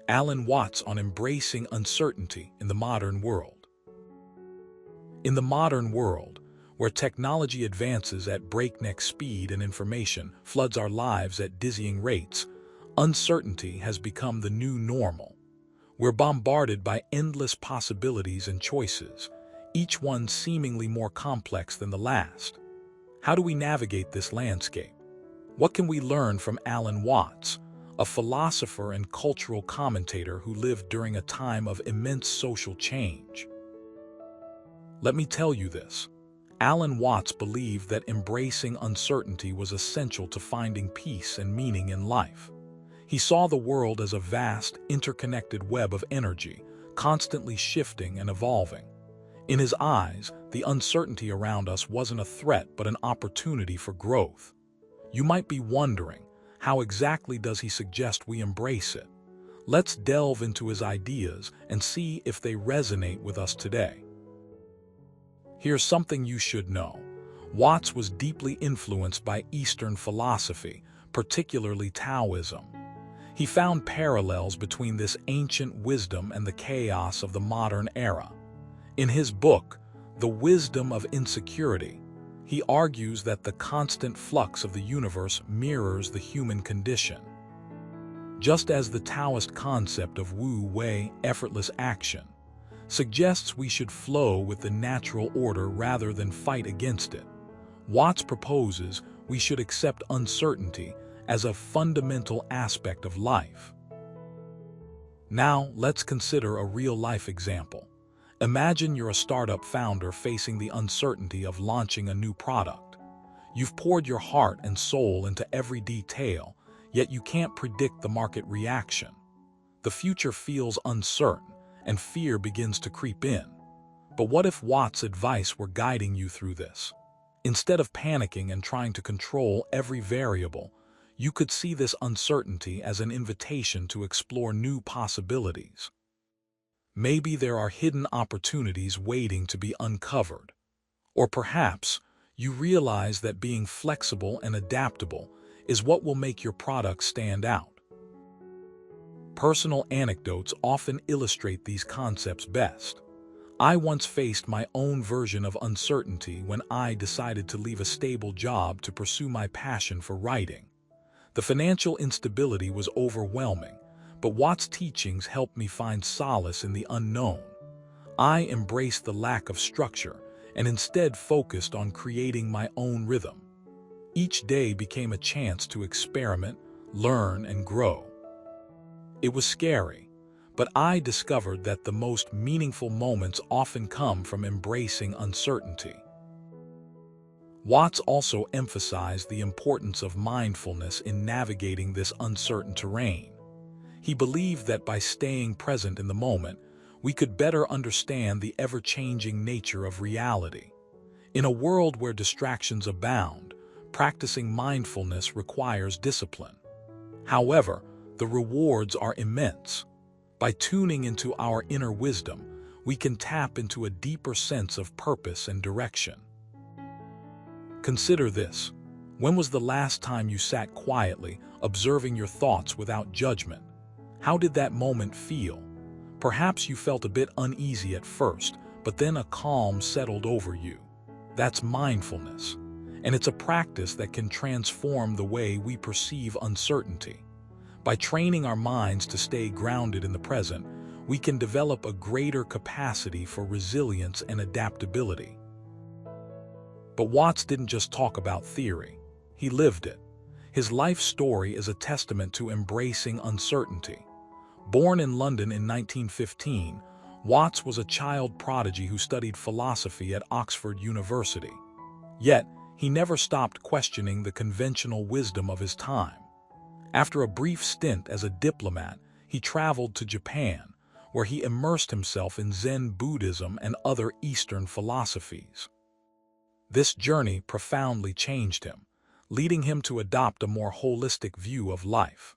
Alan Watts on embracing uncertainty in the modern world. In the modern world, where technology advances at breakneck speed and information floods our lives at dizzying rates, uncertainty has become the new normal. We're bombarded by endless possibilities and choices, each one seemingly more complex than the last. How do we navigate this landscape? What can we learn from Alan Watts, a philosopher and cultural commentator who lived during a time of immense social change? Let me tell you this. Alan Watts believed that embracing uncertainty was essential to finding peace and meaning in life. He saw the world as a vast, interconnected web of energy, constantly shifting and evolving. In his eyes, the uncertainty around us wasn't a threat but an opportunity for growth. You might be wondering, how exactly does he suggest we embrace it? Let's delve into his ideas and see if they resonate with us today. Here's something you should know. Watts was deeply influenced by Eastern philosophy, particularly Taoism. He found parallels between this ancient wisdom and the chaos of the modern era. In his book, The Wisdom of Insecurity, he argues that the constant flux of the universe mirrors the human condition. Just as the Taoist concept of wu-wei, effortless action, suggests we should flow with the natural order rather than fight against it, Watts proposes we should accept uncertainty as a fundamental aspect of life. Now, let's consider a real-life example. Imagine you're a startup founder facing the uncertainty of launching a new product. You've poured your heart and soul into every detail, yet you can't predict the market reaction. The future feels uncertain, and fear begins to creep in. But what if Watts' advice were guiding you through this? Instead of panicking and trying to control every variable, you could see this uncertainty as an invitation to explore new possibilities. Maybe there are hidden opportunities waiting to be uncovered. Or perhaps you realize that being flexible and adaptable is what will make your product stand out. Personal anecdotes often illustrate these concepts best. I once faced my own version of uncertainty when I decided to leave a stable job to pursue my passion for writing. The financial instability was overwhelming, but Watts' teachings helped me find solace in the unknown. I embraced the lack of structure and instead focused on creating my own rhythm. Each day became a chance to experiment, learn, and grow. It was scary, but I discovered that the most meaningful moments often come from embracing uncertainty. Watts also emphasized the importance of mindfulness in navigating this uncertain terrain. He believed that by staying present in the moment, we could better understand the ever-changing nature of reality. In a world where distractions abound, practicing mindfulness requires discipline. However, the rewards are immense. By tuning into our inner wisdom, we can tap into a deeper sense of purpose and direction. Consider this. When was the last time you sat quietly, observing your thoughts without judgment? How did that moment feel? Perhaps you felt a bit uneasy at first, but then a calm settled over you. That's mindfulness, and it's a practice that can transform the way we perceive uncertainty. By training our minds to stay grounded in the present, we can develop a greater capacity for resilience and adaptability. But Watts didn't just talk about theory, he lived it. His life story is a testament to embracing uncertainty. Born in London in 1915, Watts was a child prodigy who studied philosophy at Oxford University. Yet, he never stopped questioning the conventional wisdom of his time. After a brief stint as a diplomat, he traveled to Japan, where he immersed himself in Zen Buddhism and other Eastern philosophies. This journey profoundly changed him, leading him to adopt a more holistic view of life.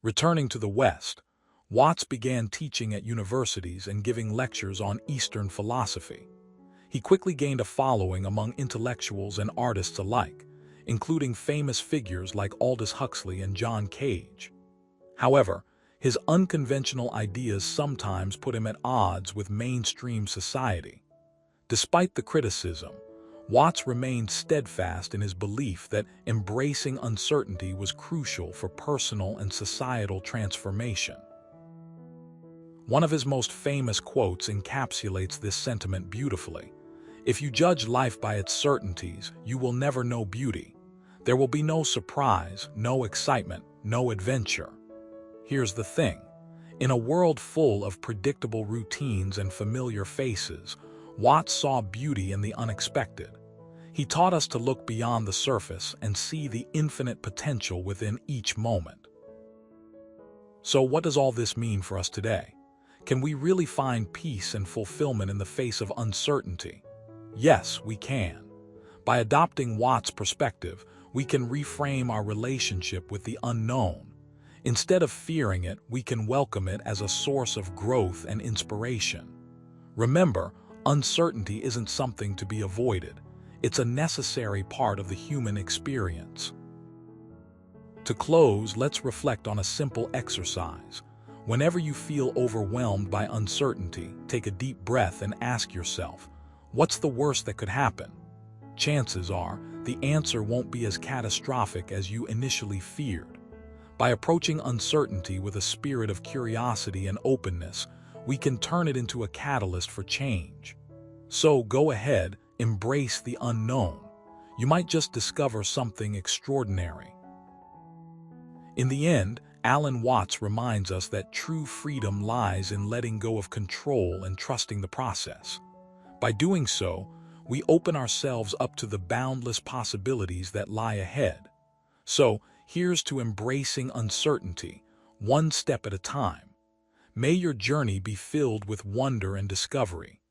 Returning to the West, Watts began teaching at universities and giving lectures on Eastern philosophy. He quickly gained a following among intellectuals and artists alike, including famous figures like Aldous Huxley and John Cage. However, His unconventional ideas sometimes put him at odds with mainstream society. Despite the criticism, Watts remained steadfast in his belief that embracing uncertainty was crucial for personal and societal transformation. One of his most famous quotes encapsulates this sentiment beautifully. "If you judge life by its certainties, you will never know beauty. There will be no surprise, no excitement, no adventure." Here's the thing. In a world full of predictable routines and familiar faces, Watts saw beauty in the unexpected. He taught us to look beyond the surface and see the infinite potential within each moment. So what does all this mean for us today? Can we really find peace and fulfillment in the face of uncertainty? Yes, we can. By adopting Watts' perspective, we can reframe our relationship with the unknown. Instead of fearing it, we can welcome it as a source of growth and inspiration. Remember, uncertainty isn't something to be avoided. It's a necessary part of the human experience. To close, let's reflect on a simple exercise. Whenever you feel overwhelmed by uncertainty, take a deep breath and ask yourself, what's the worst that could happen? Chances are, the answer won't be as catastrophic as you initially feared. By approaching uncertainty with a spirit of curiosity and openness, we can turn it into a catalyst for change. So go ahead, embrace the unknown. You might just discover something extraordinary. In the end, Alan Watts reminds us that true freedom lies in letting go of control and trusting the process. By doing so, we open ourselves up to the boundless possibilities that lie ahead. So, here's to embracing uncertainty, one step at a time. May your journey be filled with wonder and discovery.